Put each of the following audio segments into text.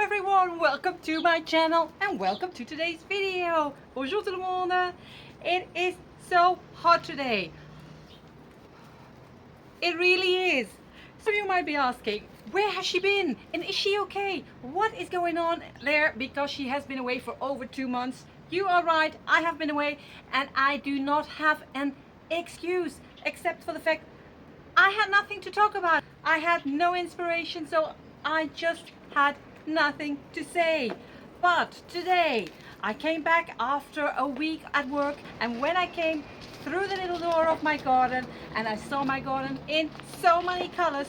everyone, welcome to my channel and welcome to today's video. Bonjour tout le monde. It is so hot today. It really is. Some of you might be asking, where has she been? And is she okay? What is going on there? Because she has been away for over 2 months. You are right, I have been away and I do not have an excuse except for the fact I had nothing to talk about. I had no inspiration, so I just had nothing to say. But today I came back after a week at work, and when I came through the little door of my garden and I saw my garden in so many colors,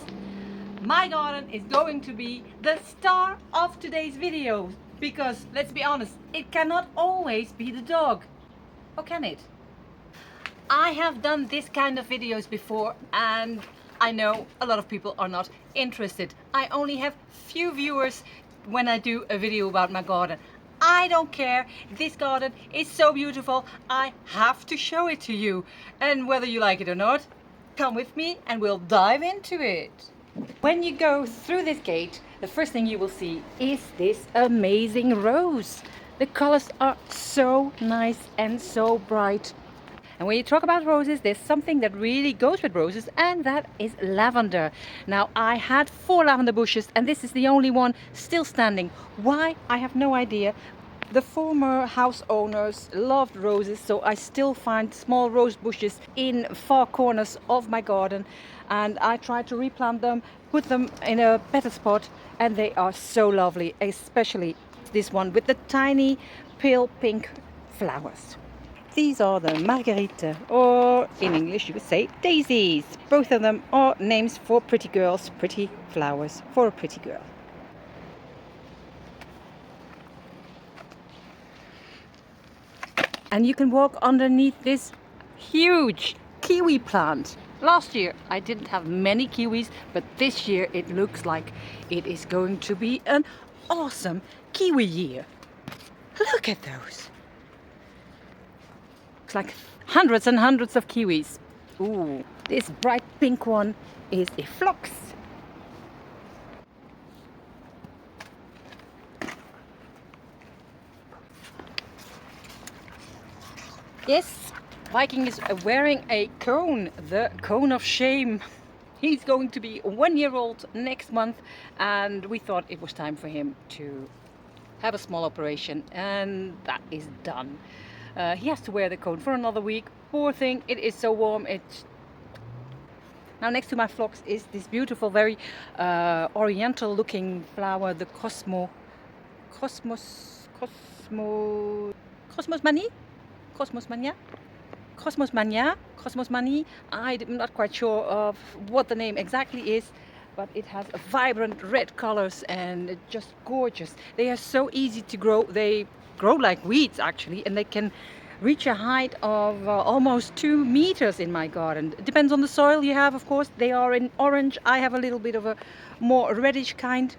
my garden is going to be the star of today's video. Because let's be honest, it cannot always be the dog, or can it? I have done this kind of videos before and I know a lot of people are not interested. I only have few viewers when I do a video about my garden. I don't care, this garden is so beautiful, I have to show it to you. And whether you like it or not, come with me and we'll dive into it. When you go through this gate, the first thing you will see is this amazing rose. The colors are so nice and so bright. And when you talk about roses, there's something that really goes with roses, and that is lavender. Now, I had 4 lavender bushes and this is the only one still standing. Why? I have no idea. The former house owners loved roses, so I still find small rose bushes in far corners of my garden, and I try to replant them, put them in a better spot, and they are so lovely, especially this one with the tiny pale pink flowers. These are the marguerite, or in English you would say daisies. Both of them are names for pretty girls, pretty flowers for a pretty girl. And you can walk underneath this huge kiwi plant. Last year I didn't have many kiwis, but this year it looks like it is going to be an awesome kiwi year. Look at those. Looks like hundreds and hundreds of kiwis. Ooh, this bright pink one is a phlox. Yes, Viking is wearing a cone, the cone of shame. He's going to be 1 year old next month, and we thought it was time for him to have a small operation, and that is done. He has to wear the cone for another week. Poor thing, it is so warm. Now next to my phlox is this beautiful, very oriental looking flower, the Cosmos Mania. I'm not quite sure of what the name exactly is, but it has vibrant red colors and just gorgeous. They are so easy to grow. They grow like weeds actually, and they can reach a height of almost 2 meters in my garden. It depends on the soil you have, of course. They are in orange. I have a little bit of a more reddish kind.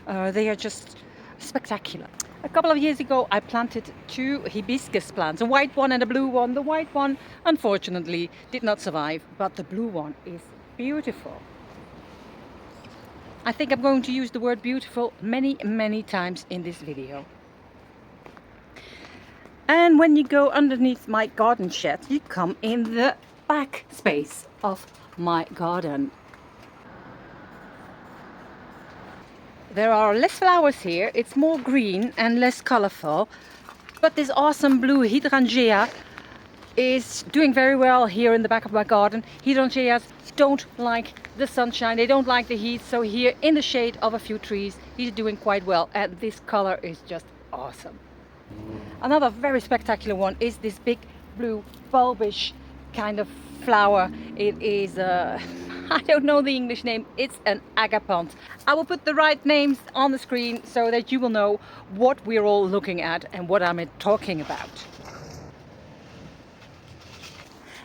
They are just spectacular. A couple of years ago I planted 2 hibiscus plants, a white one and a blue one. The white one unfortunately did not survive, but the blue one is beautiful. I think I'm going to use the word beautiful many times in this video. And when you go underneath my garden shed, you come in the back space of my garden. There are less flowers here, it's more green and less colorful, but this awesome blue hydrangea is doing very well here in the back of my garden. Hydrangeas don't like the sunshine, they don't like the heat, so here in the shade of a few trees he's doing quite well, and this color is just awesome. Another very spectacular one is this big blue bulbish kind of flower. It is I don't know the English name, it's an agapont. I will put the right names on the screen so that you will know what we're all looking at and what I'm talking about.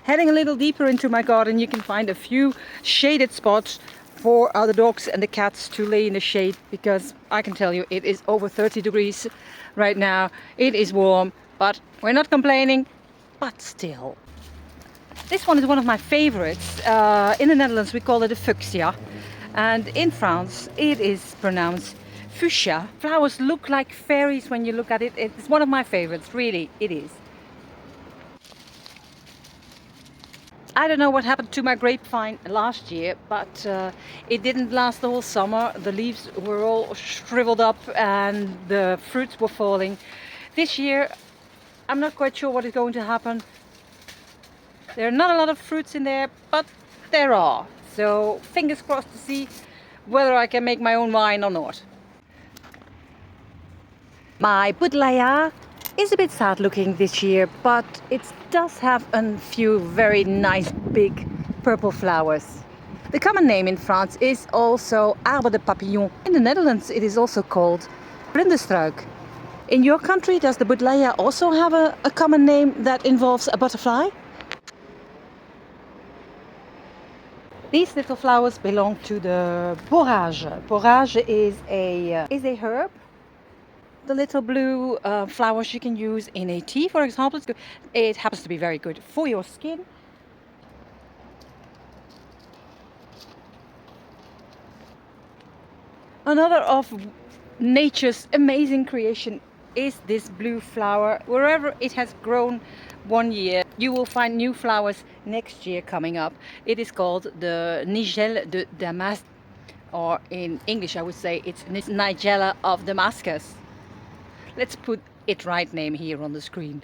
Heading a little deeper into my garden, you can find a few shaded spots for the dogs and the cats to lay in the shade, because I can tell you it is over 30 degrees right now. It is warm, but we're not complaining, but still. This one is one of my favorites. In the Netherlands we call it a fuchsia, and in France it is pronounced fuchsia. Flowers look like fairies when you look at it. It's one of my favorites, really, it is. I don't know what happened to my grapevine last year, but it didn't last the whole summer. The leaves were all shriveled up and the fruits were falling. This year, I'm not quite sure what is going to happen. There are not a lot of fruits in there, but there are. So fingers crossed to see whether I can make my own wine or not. My buddleia is a bit sad looking this year, but it does have a few very nice big purple flowers. The common name in France is also arbre de papillon. In the Netherlands it is also called vlinderstruik. In your country, does the buddleia also have a common name that involves a butterfly? These little flowers belong to the borage. Borage is a herb. The little blue flowers you can use in a tea, for example. It happens to be very good for your skin. Another of nature's amazing creation is this blue flower. Wherever it has grown one year, you will find new flowers next year coming up. It is called the Nigelle de Damas, or in English I would say it's Nigella of Damascus. Let's put its right name here on the screen.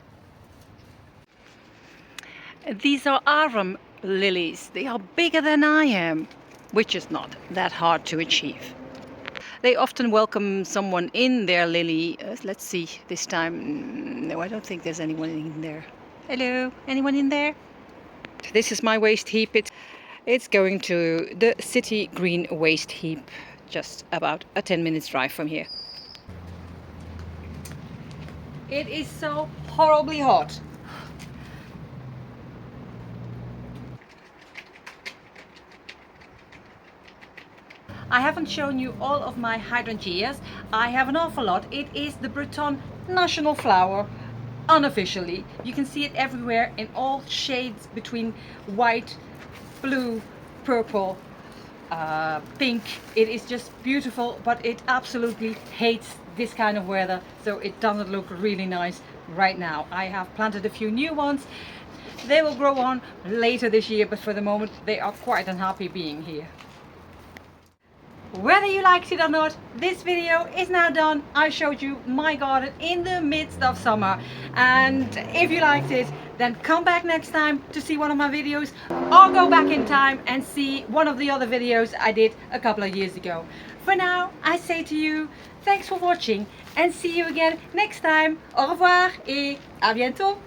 These are arum lilies. They are bigger than I am, which is not that hard to achieve. They often welcome someone in their lily. Let's see, this time, no, I don't think there's anyone in there. Hello, anyone in there? This is my waste heap. It's going to the city green waste heap, just about a 10 minutes drive from here. It is so horribly hot. I haven't shown you all of my hydrangeas. I have an awful lot. It is the Breton national flower, unofficially. You can see it everywhere in all shades between white, blue, purple, pink. It is just beautiful, but it absolutely hates this kind of weather, so it doesn't look really nice right now. I have planted a few new ones. They will grow on later this year, but for the moment they are quite unhappy being here. Whether you liked it or not, this video is now done. I showed you my garden in the midst of summer, and if you liked it, then come back next time to see one of my videos, or go back in time and see one of the other videos I did a couple of years ago. For now, I say to you, thanks for watching and see you again next time. Au revoir et à bientôt.